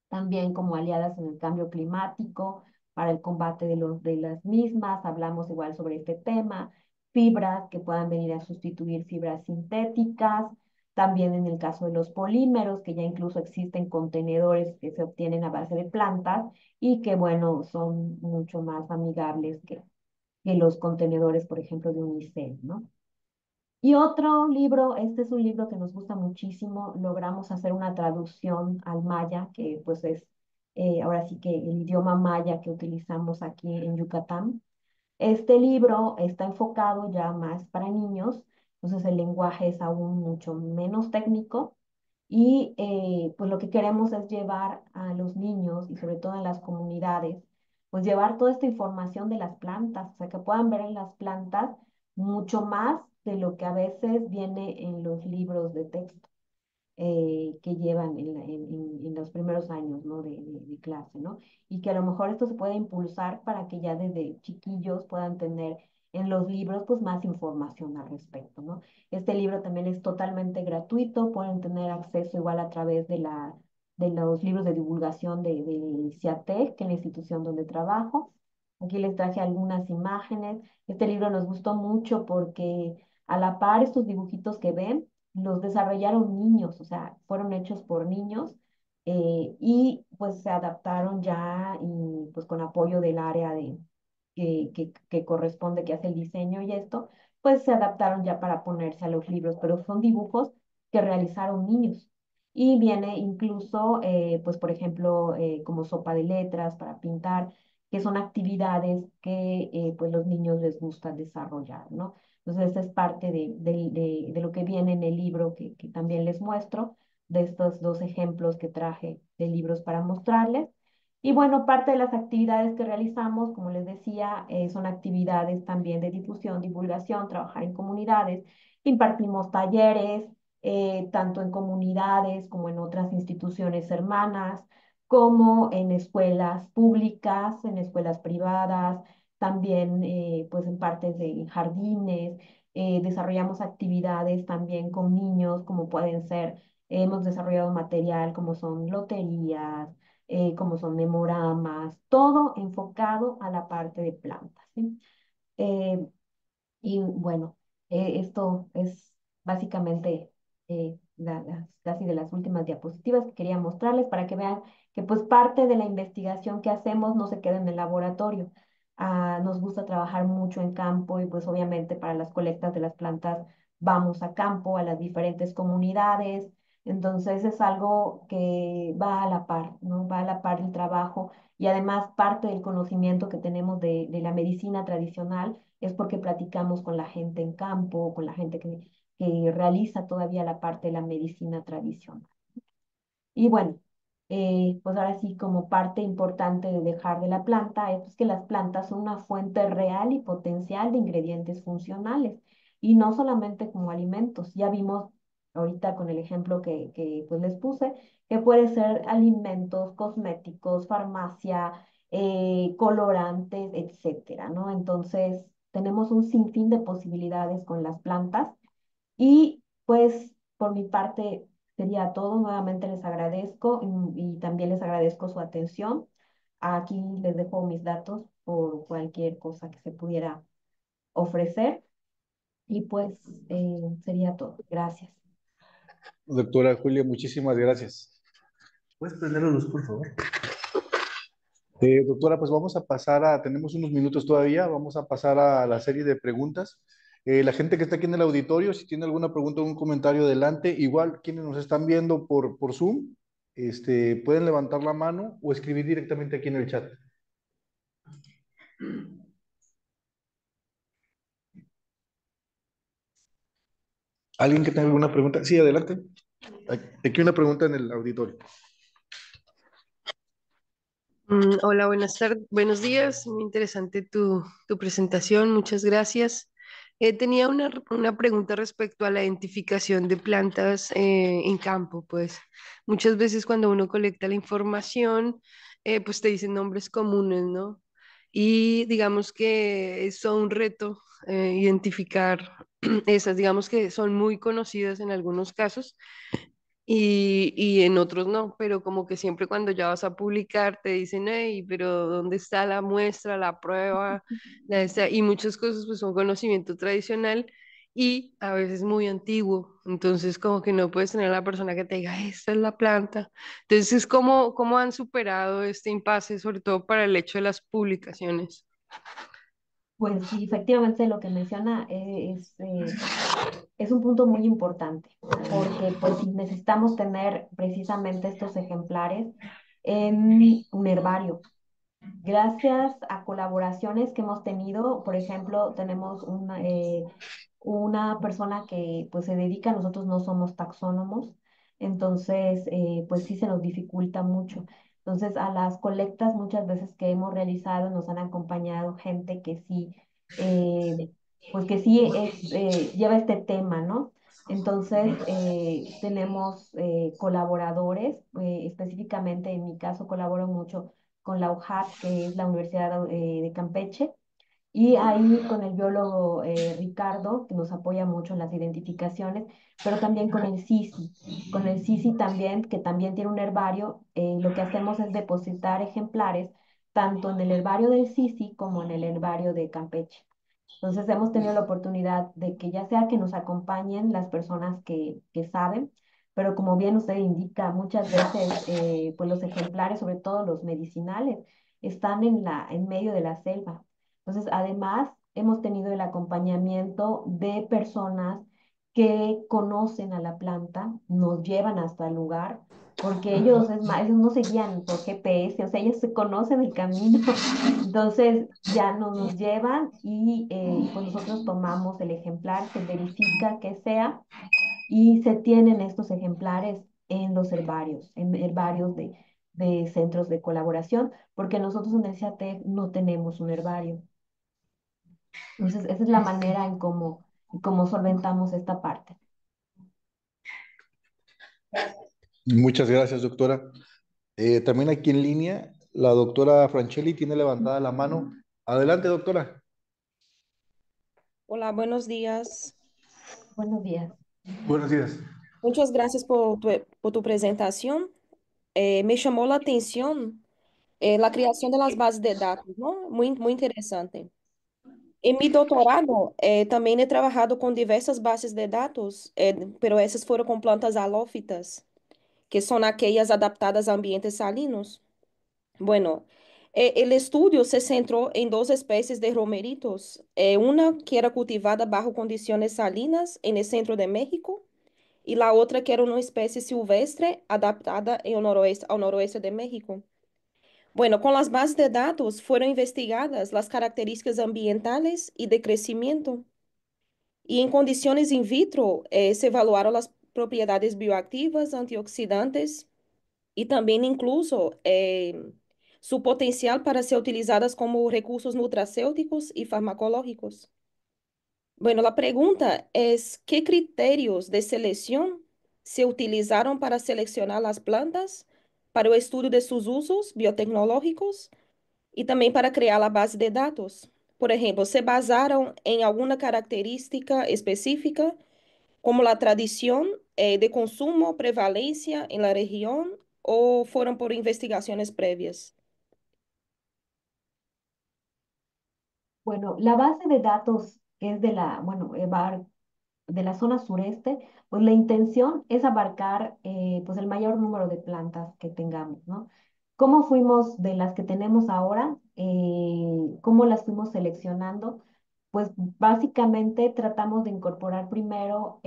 También como aliadas en el cambio climático, para el combate de las mismas, hablamos igual sobre este tema, fibras que puedan venir a sustituir fibras sintéticas, también en el caso de los polímeros, que ya incluso existen contenedores que se obtienen a base de plantas y que, bueno, son mucho más amigables que los contenedores, por ejemplo, de unicel, ¿no? Y otro libro, este es un libro que nos gusta muchísimo, logramos hacer una traducción al maya, que pues es ahora sí que el idioma maya que utilizamos aquí en Yucatán. Este libro está enfocado ya más para niños, entonces el lenguaje es aún mucho menos técnico y pues lo que queremos es llevar a los niños y sobre todo en las comunidades, pues llevar toda esta información de las plantas, o sea, que puedan ver en las plantas mucho más de lo que a veces viene en los libros de texto. que llevan en los primeros años, ¿no? de clase, ¿no? Y que a lo mejor esto se puede impulsar para que ya desde chiquillos puedan tener en los libros pues más información al respecto, ¿no? Este libro también es totalmente gratuito, pueden tener acceso igual a través de los libros de divulgación de CIATEC, que es la institución donde trabajo. Aquí les traje algunas imágenes. Este libro nos gustó mucho porque a la par estos dibujitos que ven, los desarrollaron niños, o sea, fueron hechos por niños y pues se adaptaron ya y pues con apoyo del área que corresponde, que hace el diseño y esto, pues se adaptaron ya para ponerse a los libros, pero son dibujos que realizaron niños. Y viene incluso, pues por ejemplo, como sopa de letras para pintar, que son actividades que pues los niños les gusta desarrollar, ¿no? Entonces, esta es parte de lo que viene en el libro que también les muestro, de estos dos ejemplos que traje de libros para mostrarles. Y bueno, parte de las actividades que realizamos, como les decía, son actividades también de difusión, divulgación, trabajar en comunidades. Impartimos talleres, tanto en comunidades como en otras instituciones hermanas, como en escuelas públicas, en escuelas privadas, también pues en partes de jardines. Desarrollamos actividades también con niños, como pueden ser, hemos desarrollado material como son loterías, como son memoramas, todo enfocado a la parte de plantas, ¿sí? Eh, y bueno, esto es básicamente casi de las últimas diapositivas que quería mostrarles para que vean que pues parte de la investigación que hacemos no se queda en el laboratorio. Nos gusta trabajar mucho en campo y pues obviamente para las colectas de las plantas vamos a campo, a las diferentes comunidades. Entonces es algo que va a la par, ¿no? Va a la par del trabajo y además parte del conocimiento que tenemos de la medicina tradicional es porque platicamos con la gente en campo, con la gente que realiza todavía la parte de la medicina tradicional. Y bueno, pues ahora sí, como parte importante de dejar de la planta, es pues, que las plantas son una fuente real y potencial de ingredientes funcionales, y no solamente como alimentos. Ya vimos ahorita con el ejemplo que pues les puse, que puede ser alimentos, cosméticos, farmacia, colorantes, etcétera, ¿no? Entonces, tenemos un sinfín de posibilidades con las plantas y pues por mi parte sería todo. Nuevamente les agradezco y también les agradezco su atención. Aquí les dejo mis datos por cualquier cosa que se pudiera ofrecer y pues sería todo. Gracias. Doctora Julia, muchísimas gracias. ¿Puedes prender la luz, por favor? Doctora, pues vamos a pasar tenemos unos minutos todavía, vamos a pasar a la serie de preguntas. La gente que está aquí en el auditorio, si tiene alguna pregunta o un comentario, adelante. Igual, quienes nos están viendo por Zoom, pueden levantar la mano o escribir directamente aquí en el chat. ¿Alguien que tenga alguna pregunta? Sí, adelante. Aquí una pregunta en el auditorio. Hola, buenas tardes, buenos días. Muy interesante tu presentación. Muchas gracias. Tenía una pregunta respecto a la identificación de plantas en campo. Pues muchas veces cuando uno colecta la información, pues te dicen nombres comunes, ¿no? Y digamos que es todo un reto identificar esas, digamos que son muy conocidas en algunos casos y en otros no, pero como que siempre cuando ya vas a publicar te dicen, hey, pero ¿dónde está la muestra, la prueba? Y muchas cosas pues son conocimiento tradicional y a veces muy antiguo, entonces como que no puedes tener a la persona que te diga, esta es la planta. Entonces, ¿cómo han superado este impasse, sobre todo para el hecho de las publicaciones? Pues sí, efectivamente lo que menciona es un punto muy importante, porque pues si necesitamos tener precisamente estos ejemplares en un herbario. Gracias a colaboraciones que hemos tenido, por ejemplo, tenemos una persona que pues se dedica, nosotros no somos taxónomos, entonces pues sí se nos dificulta mucho. Entonces a las colectas muchas veces que hemos realizado nos han acompañado gente que sí, eh, pues que sí lleva este tema, ¿no? Entonces, tenemos colaboradores, específicamente en mi caso colaboro mucho con la UJAT, que es la Universidad de Campeche, y ahí con el biólogo Ricardo, que nos apoya mucho en las identificaciones, pero también con el CICI. Con el CICI también, que también tiene un herbario, lo que hacemos es depositar ejemplares tanto en el herbario del CICI como en el herbario de Campeche. Entonces hemos tenido la oportunidad de que ya sea que nos acompañen las personas que saben, pero como bien usted indica, muchas veces pues los ejemplares, sobre todo los medicinales, están en medio de la selva. Entonces, además, hemos tenido el acompañamiento de personas que conocen a la planta, nos llevan hasta el lugar, porque ellos, es más, ellos no se guían por GPS, o sea, ellos se conocen el camino. Entonces, ya nos llevan y pues nosotros tomamos el ejemplar, se verifica que sea y se tienen estos ejemplares en los herbarios, en herbarios de centros de colaboración, porque nosotros en el CIATEC no tenemos un herbario. Entonces, esa es la manera en cómo solventamos esta parte. Muchas gracias, doctora. También aquí en línea, la doctora Franchelli tiene levantada la mano. Adelante, doctora. Hola, buenos días. Buenos días. Buenos días. Muchas gracias por tu presentación. Me llamó la atención la creación de las bases de datos, ¿no? Muy interesante. En mi doctorado, también he trabajado con diversas bases de datos, pero esas fueron con plantas halófitas, que son aquellas adaptadas a ambientes salinos. Bueno, el estudio se centró en dos especies de romeritos, una que era cultivada bajo condiciones salinas en el centro de México y la otra que era una especie silvestre adaptada en el noroeste, al noroeste de México. Bueno, con las bases de datos fueron investigadas las características ambientales y de crecimiento. Y en condiciones in vitro, se evaluaron las propiedades bioactivas, antioxidantes y también incluso su potencial para ser utilizadas como recursos nutracéuticos y farmacológicos. Bueno, la pregunta es, ¿qué criterios de selección se utilizaron para seleccionar las plantas para el estudio de sus usos biotecnológicos y también para crear la base de datos? Por ejemplo, ¿se basaron en alguna característica específica, como la tradición de consumo, prevalencia en la región, o fueron por investigaciones previas? Bueno, la base de datos que es de la, bueno, de la zona sureste, pues la intención es abarcar pues el mayor número de plantas que tengamos, ¿no? ¿Cómo fuimos de las que tenemos ahora? ¿Cómo las fuimos seleccionando? Pues básicamente tratamos de incorporar primero,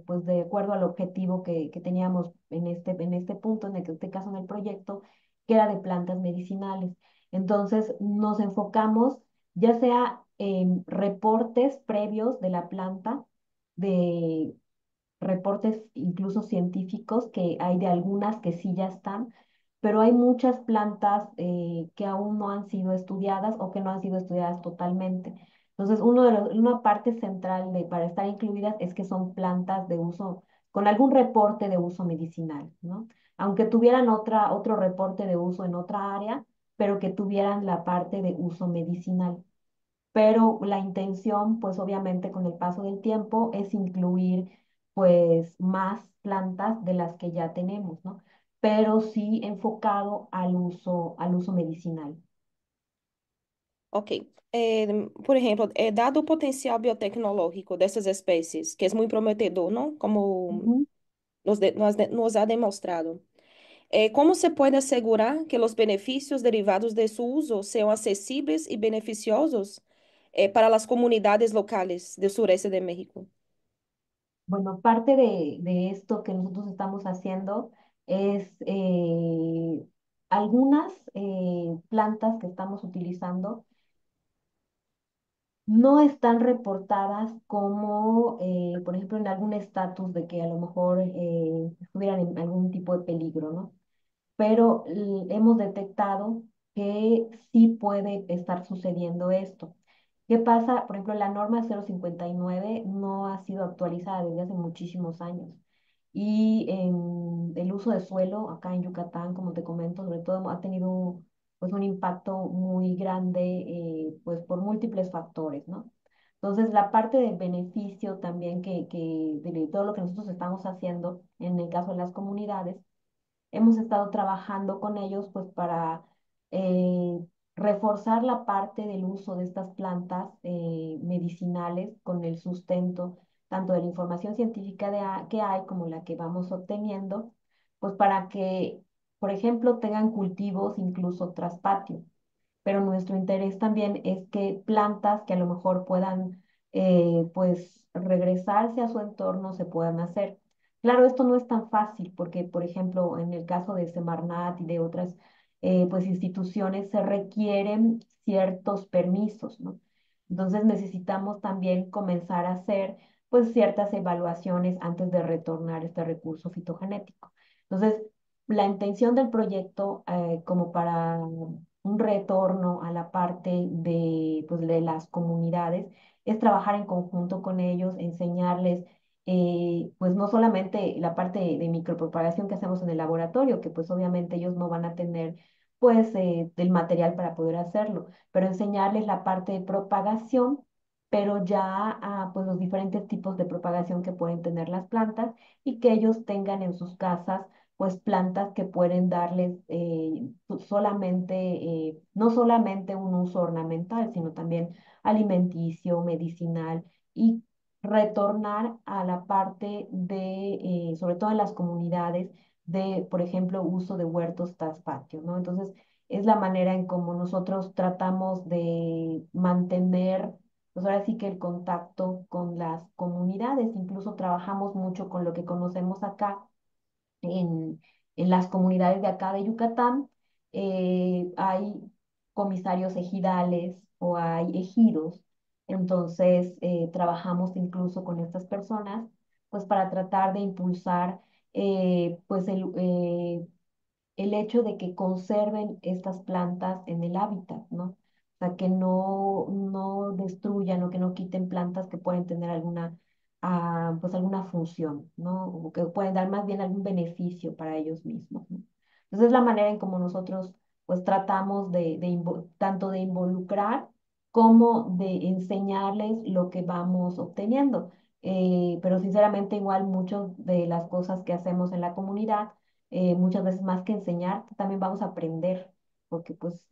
pues de acuerdo al objetivo que teníamos en este punto, este caso en el proyecto, que era de plantas medicinales. Entonces nos enfocamos ya sea en reportes previos de la planta, de reportes incluso científicos, que hay de algunas que sí ya están, pero hay muchas plantas que aún no han sido estudiadas o que no han sido estudiadas totalmente. Entonces, una parte central para estar incluidas es que son plantas de uso, con algún reporte de uso medicinal, ¿no? Aunque tuvieran otro reporte de uso en otra área, pero que tuvieran la parte de uso medicinal, pero la intención, pues obviamente con el paso del tiempo, es incluir pues más plantas de las que ya tenemos, ¿no? Pero sí enfocado al uso medicinal. Ok. Por ejemplo, dado o potencial biotecnológico dessas espécies, que é muito prometedor, não? Como Ujú. nos ha demostrado. ¿Cómo se puede asegurar que los beneficios derivados de su uso sean accesibles y beneficiosos para las comunidades locales del sureste de México? Bueno, parte de esto que nosotros estamos haciendo es algunas plantas que estamos utilizando no están reportadas como, por ejemplo, en algún estatus de que a lo mejor estuvieran en algún tipo de peligro, ¿no? Pero hemos detectado que sí puede estar sucediendo esto. ¿Qué pasa? Por ejemplo, la norma 059 no ha sido actualizada desde hace muchísimos años. Y el uso de suelo acá en Yucatán, como te comento, sobre todo ha tenido pues un impacto muy grande pues por múltiples factores, ¿no? Entonces, la parte del beneficio también de todo lo que nosotros estamos haciendo en el caso de las comunidades, hemos estado trabajando con ellos pues para eh, reforzar la parte del uso de estas plantas medicinales con el sustento tanto de la información científica que hay como la que vamos obteniendo, pues para que, por ejemplo, tengan cultivos incluso tras patio, pero nuestro interés también es que plantas que a lo mejor puedan pues regresarse a su entorno se puedan hacer. Claro, esto no es tan fácil porque, por ejemplo, en el caso de Semarnat y de otras pues instituciones se requieren ciertos permisos, ¿no? Entonces necesitamos también comenzar a hacer pues ciertas evaluaciones antes de retornar este recurso fitogenético. Entonces, la intención del proyecto como para un retorno a la parte pues, de las comunidades, es trabajar en conjunto con ellos, enseñarles, pues no solamente la parte de micropropagación que hacemos en el laboratorio, que pues obviamente ellos no van a tener pues del material para poder hacerlo, pero enseñarles la parte de propagación, pero ya pues los diferentes tipos de propagación que pueden tener las plantas y que ellos tengan en sus casas pues plantas que pueden darles solamente, no solamente un uso ornamental, sino también alimenticio, medicinal y retornar a la parte de, sobre todo en las comunidades, de, por ejemplo, uso de huertos tras patio, ¿no? Entonces, es la manera en cómo nosotros tratamos de mantener, pues ahora sí que el contacto con las comunidades, incluso trabajamos mucho con lo que conocemos acá en, en las comunidades de acá de Yucatán, hay comisarios ejidales o hay ejidos. Entonces, trabajamos incluso con estas personas, pues para tratar de impulsar pues el hecho de que conserven estas plantas en el hábitat, ¿no? O sea, que no destruyan o que no quiten plantas que pueden tener alguna, pues alguna función, ¿no? O que pueden dar más bien algún beneficio para ellos mismos, ¿no? Entonces, es la manera en como nosotros, pues, tratamos tanto de involucrar como de enseñarles lo que vamos obteniendo. Pero sinceramente, igual muchas de las cosas que hacemos en la comunidad muchas veces más que enseñar, también vamos a aprender, porque pues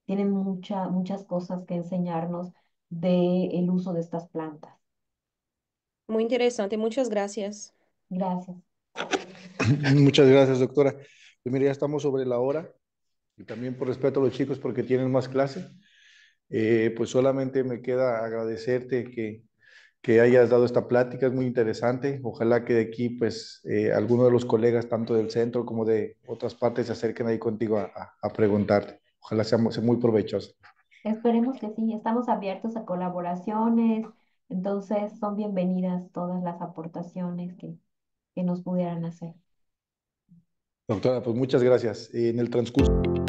tienen muchas cosas que enseñarnos del uso de estas plantas. Muy interesante, muchas gracias. Gracias. Muchas gracias, doctora. Pues mira, ya estamos sobre la hora y también por respeto a los chicos porque tienen más clase, pues solamente me queda agradecerte que hayas dado esta plática, es muy interesante. Ojalá que de aquí, pues, alguno de los colegas, tanto del centro como de otras partes, se acerquen ahí contigo a preguntarte. Ojalá sea muy provechosa. Esperemos que sí, estamos abiertos a colaboraciones, entonces son bienvenidas todas las aportaciones que nos pudieran hacer. Doctora, pues muchas gracias. En el transcurso.